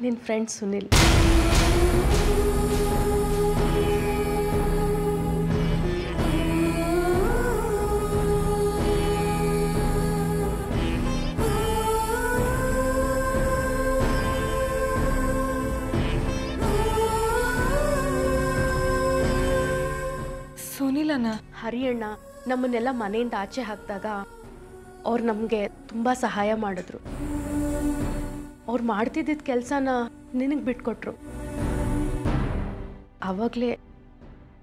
ನಿನ್ನ ಫ್ರೆಂಡ್ ಸುನಿಲ್. ಸುನಿಲನ ಹರಿಯಣ್ಣ ನಮ್ಮನ್ನೆಲ್ಲ ಮನೆಯಿಂದ ಆಚೆ ಹಾಕಿದಾಗ ಅವ್ರು ನಮಗೆ ತುಂಬ ಸಹಾಯ ಮಾಡಿದ್ರು. ಅವ್ರು ಮಾಡ್ತಿದ್ದಿದ್ದ ಕೆಲಸನ ನಿನಗೆ ಬಿಟ್ಕೊಟ್ರು. ಆವಾಗಲೇ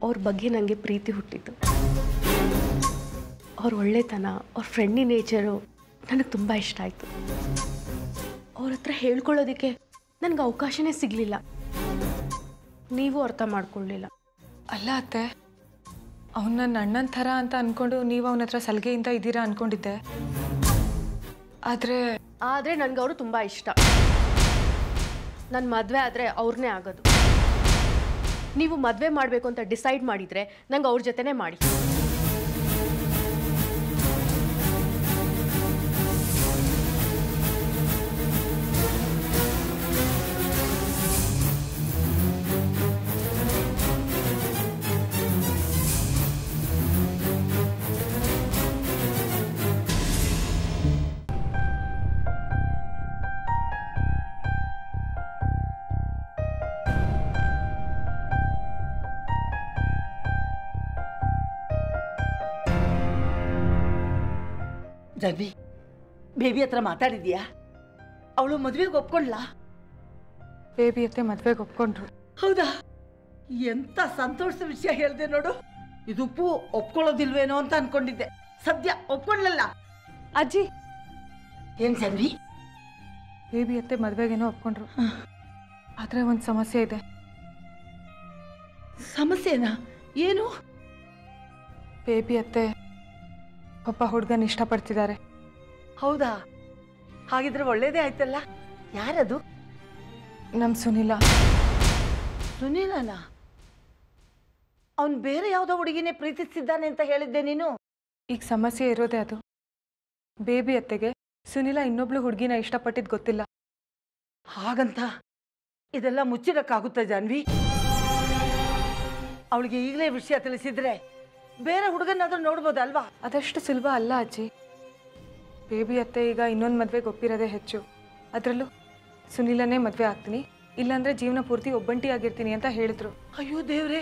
ಅವ್ರ ಬಗ್ಗೆ ನನಗೆ ಪ್ರೀತಿ ಹುಟ್ಟಿತ್ತು. ಅವ್ರ ಒಳ್ಳೆತನ, ಅವ್ರ ಫ್ರೆಂಡ್ಲಿ ನೇಚರು ನನಗೆ ತುಂಬ ಇಷ್ಟ ಆಯಿತು. ಅವ್ರ ಹತ್ರ ಹೇಳ್ಕೊಳ್ಳೋದಕ್ಕೆ ನನಗೆ ಅವಕಾಶನೇ ಸಿಗಲಿಲ್ಲ. ನೀವು ಅರ್ಥ ಮಾಡ್ಕೊಳ್ಳಿಲ್ಲ. ಅಲ್ಲ ಅತ್ತೆ, ಅವನು ನನ್ನ ಅಣ್ಣನ ಥರ ಅಂತ ಅಂದ್ಕೊಂಡು ನೀವು ಅವನ ಹತ್ರ ಸಲಿಗೆಯಿಂದ ಇದ್ದೀರಾ ಅಂದ್ಕೊಂಡಿದ್ದೆ. ಆದರೆ ನನಗೆ ಅವರು ತುಂಬ ಇಷ್ಟ. ನನ್ನ ಮದುವೆ ಆದರೆ ಅವ್ರನ್ನೇ ಆಗೋದು. ನೀವು ಮದುವೆ ಮಾಡಬೇಕು ಅಂತ ಡಿಸೈಡ್ ಮಾಡಿದರೆ ನಂಗೆ ಅವ್ರ ಜೊತೆನೇ ಮಾಡಿ. ಜಾನ್ವಿ, ಬೇಬಿ ಹತ್ರ ಮಾತಾಡಿದ್ಯಾ? ಅವಳು ಮದುವೆಗೆ ಒಪ್ಕೊಂಡ್ಲಾ? ಬೇಬಿ ಅತ್ತೆ ಮದುವೆಗೆ ಒಪ್ಕೊಂಡ್ರು. ಹೌದಾ? ಎಂತ ಸಂತೋಷದ ವಿಷಯ ಹೇಳ್ದೆ ನೋಡು. ಇದಪ್ಪು ಒಪ್ಕೊಳ್ಳೋದಿಲ್ವೇನೋ ಅಂತ ಅನ್ಕೊಂಡಿದ್ದೆ. ಸದ್ಯ ಒಪ್ಕೊಂಡ್ಲಲ್ಲ. ಅಜ್ಜಿ, ಏನ್ ಜಾನ್ವಿ? ಬೇಬಿ ಅತ್ತೆ ಮದುವೆಗೇನೋ ಒಪ್ಕೊಂಡ್ರು. ಆದರೆ ಒಂದು ಸಮಸ್ಯೆ ಇದೆ. ಸಮಸ್ಯೆನಾ? ಏನು? ಬೇಬಿ ಅತ್ತೆ ಒಬ್ಬ ಹುಡುಗನ ಇಷ್ಟಪಡ್ತಿದ್ದಾರೆ. ಹೌದಾ? ಹಾಗಿದ್ರೆ ಒಳ್ಳೇದೇ ಆಯ್ತಲ್ಲ. ಯಾರದು? ನಮ್ಮ ಸುನಿಲ. ಸುನಿಲನ? ಅವನು ಬೇರೆ ಯಾವುದೋ ಹುಡುಗಿನೇ ಪ್ರೀತಿಸಿದ್ದಾನೆ ಅಂತ ಹೇಳಿದ್ದೆ ನೀನು. ಈಗ ಸಮಸ್ಯೆ ಇರೋದೇ ಅದು. ಬೇಬಿ ಅತ್ತೆಗೆ ಸುನಿಲ ಇನ್ನೊಬ್ಳು ಹುಡುಗಿನ ಇಷ್ಟಪಟ್ಟಿದ್ದು ಗೊತ್ತಿಲ್ಲ. ಹಾಗಂತ ಇದೆಲ್ಲ ಮುಚ್ಚಿಡಕ್ಕಾಗುತ್ತಾ ಜಾನ್ವಿ? ಅವಳಿಗೆ ಈಗಲೇ ವಿಷಯ ತಿಳಿಸಿದ್ರೆ ಬೇರೆ ಹುಡುಗನಾದ್ರೂ ನೋಡ್ಬೋದಲ್ವಾ? ಅದಷ್ಟು ಸುಲಭ ಅಲ್ಲ ಅಜ್ಜಿ. ಬೇಬಿ ಅತ್ತೆ ಈಗ ಇನ್ನೊಂದು ಮದುವೆಗೆ ಒಪ್ಪಿರೋದೇ ಹೆಚ್ಚು. ಅದರಲ್ಲೂ ಸುನಿಲನೇ ಮದುವೆ ಆಗ್ತೀನಿ, ಇಲ್ಲಾಂದ್ರೆ ಜೀವನ ಪೂರ್ತಿ ಒಬ್ಬಂಟಿಯಾಗಿರ್ತೀನಿ ಅಂತ ಹೇಳಿದ್ರು. ಅಯ್ಯೋ ದೇವ್ರೆ,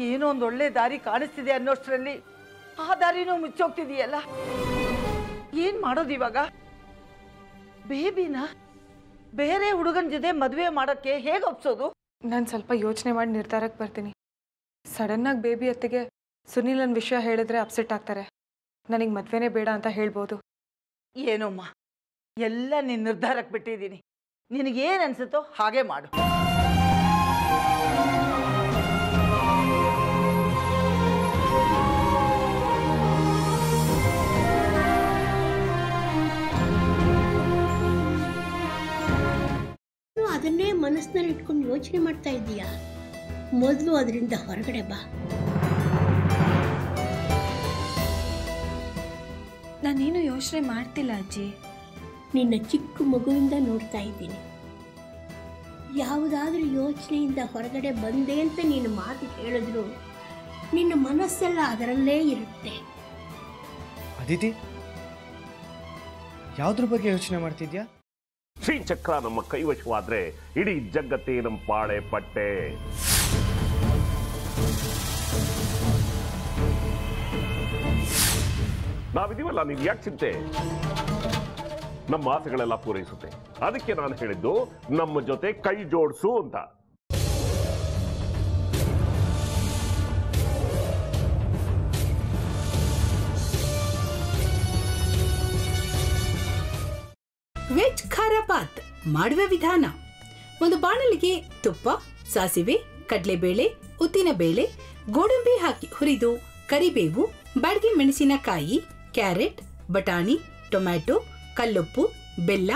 ಏನೋ ಒಂದು ಒಳ್ಳೆ ದಾರಿ ಕಾಣಿಸ್ತಿದೆ ಅನ್ನೋಷ್ಟರಲ್ಲಿ ಆ ದಾರಿನೂ ಮುಚ್ಚೋಗ್ತಿದೆಯಲ್ಲ. ಏನ್ ಮಾಡೋದು ಇವಾಗ? ಬೇಬಿನ ಬೇರೆ ಹುಡುಗನ ಜೊತೆ ಮದುವೆ ಮಾಡೋಕ್ಕೆ ಹೇಗೆ ಒಪ್ಸೋದು? ನಾನು ಸ್ವಲ್ಪ ಯೋಚನೆ ಮಾಡಿ ನಿರ್ಧಾರಕ್ಕೆ ಬರ್ತೀನಿ. ಸಡನ್ನಾಗಿ ಬೇಬಿ ಅತ್ತೆಗೆ ಸುನಿಲನ್ ವಿಷಯ ಹೇಳಿದ್ರೆ ಅಪ್ಸೆಟ್ ಆಗ್ತಾರೆ. ನನಗೆ ಮದುವೆನೇ ಬೇಡ ಅಂತ ಹೇಳ್ಬೋದು. ಏನೋಮ್ಮ, ಎಲ್ಲ ನಿನ್ನ ನಿರ್ಧಾರಕ್ಕೆ ಬಿಟ್ಟಿದ್ದೀನಿ. ನಿನಗೇನು ಅನ್ಸುತ್ತೋ ಹಾಗೆ ಮಾಡು. ಅದನ್ನೇ ಮನಸ್ಸಿನಲ್ಲಿ ಇಟ್ಕೊಂಡು ಯೋಚನೆ ಮಾಡ್ತಾ ಇದ್ದೀಯಾ? ಮೊದಲು ಅದರಿಂದ ಹೊರಗಡೆ ಬಾ. ನಾನೇನು ಯೋಚನೆ ಮಾಡ್ತಿಲ್ಲ ಅಜ್ಜಿ. ನಿನ್ನ ಚಿಕ್ಕ ಮಗುವಿಂದ ನೋಡ್ತಾ ಇದ್ದೀನಿ. ಯಾವುದಾದ್ರೂ ಯೋಚನೆಯಿಂದ ಹೊರಗಡೆ ಬಂದೆ ಅಂತ ನೀನು ಮಾತು ಹೇಳಿದ್ರು ನಿನ್ನ ಮನಸ್ಸೆಲ್ಲ ಅದರಲ್ಲೇ ಇರುತ್ತೆ. ಅದಿತಿ, ಯಾವುದ್ರ ಬಗ್ಗೆ ಯೋಚನೆ ಮಾಡ್ತಿದ್ಯಾ? ಶ್ರೀಚಕ್ರ ನಮ್ಮ ಕೈವಶವಾದ್ರೆ ಇಡೀ ಜಗತ್ತೇ ನಮ್ಮ ಪಾಳೆ ಪಟ್ಟೆ. ನಾವಿದೀವಲ್ಲ, ನೀನ್ ಯಾಕೆ ಚಿಂತೆ? ನಮ್ಮ ಆಸೆಗಳೆಲ್ಲ ಪೂರೈಸುತ್ತೆ. ಅದಕ್ಕೆ ನಾನು ಹೇಳಿದ್ದು ನಮ್ಮ ಜೊತೆ ಕೈ ಜೋಡಿಸು ಅಂತ. ವೆಜ್ ಖಾರ ಬಾತ್ ಮಾಡುವ ವಿಧಾನ: ಒಂದು ಬಾಣಲಿಗೆ ತುಪ್ಪ, ಸಾಸಿವೆ, ಕಡಲೆಬೇಳೆ, ಉದ್ದಿನಬೇಳೆ, ಗೋಡಂಬಿ ಹಾಕಿ ಹುರಿದು ಕರಿಬೇವು, ಬಾಡಿಗೆ ಮೆಣಸಿನಕಾಯಿ, ಕ್ಯಾರೆಟ್, ಬಟಾಣಿ, ಟೊಮ್ಯಾಟೊ, ಕಲ್ಲುಪ್ಪು, ಬೆಲ್ಲ,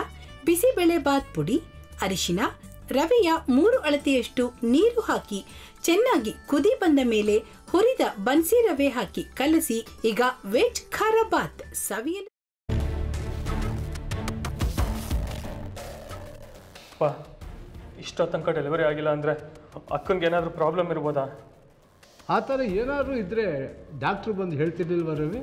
ಬಿಸಿಬೇಳೆ ಬಾತ್ ಪುಡಿ, ಅರಿಶಿನ, ರವೆಯ 3 ಅಳತೆಯಷ್ಟು ನೀರು ಹಾಕಿ ಚೆನ್ನಾಗಿ ಕುದಿ ಬಂದ ಮೇಲೆ ಹುರಿದ ಬನ್ಸಿ ರವೆ ಹಾಕಿ ಕಲಸಿ. ಈಗ ವೆಜ್ ಖಾರ ಬಾತ್ ಸವಿಯಲು. ಇಷ್ಟೋ ತನಕ ಡೆಲಿವರಿ ಆಗಿಲ್ಲ ಅಂದರೆ ಅಕ್ಕನಿಗೆ ಏನಾದರೂ ಪ್ರಾಬ್ಲಮ್ ಇರ್ಬೋದಾ? ಆ ಥರ ಏನಾದರೂ ಇದ್ದರೆ ಡಾಕ್ಟ್ರು ಬಂದು ಹೇಳ್ತಿರ್ಲಿಲ್ವ ರವಿ?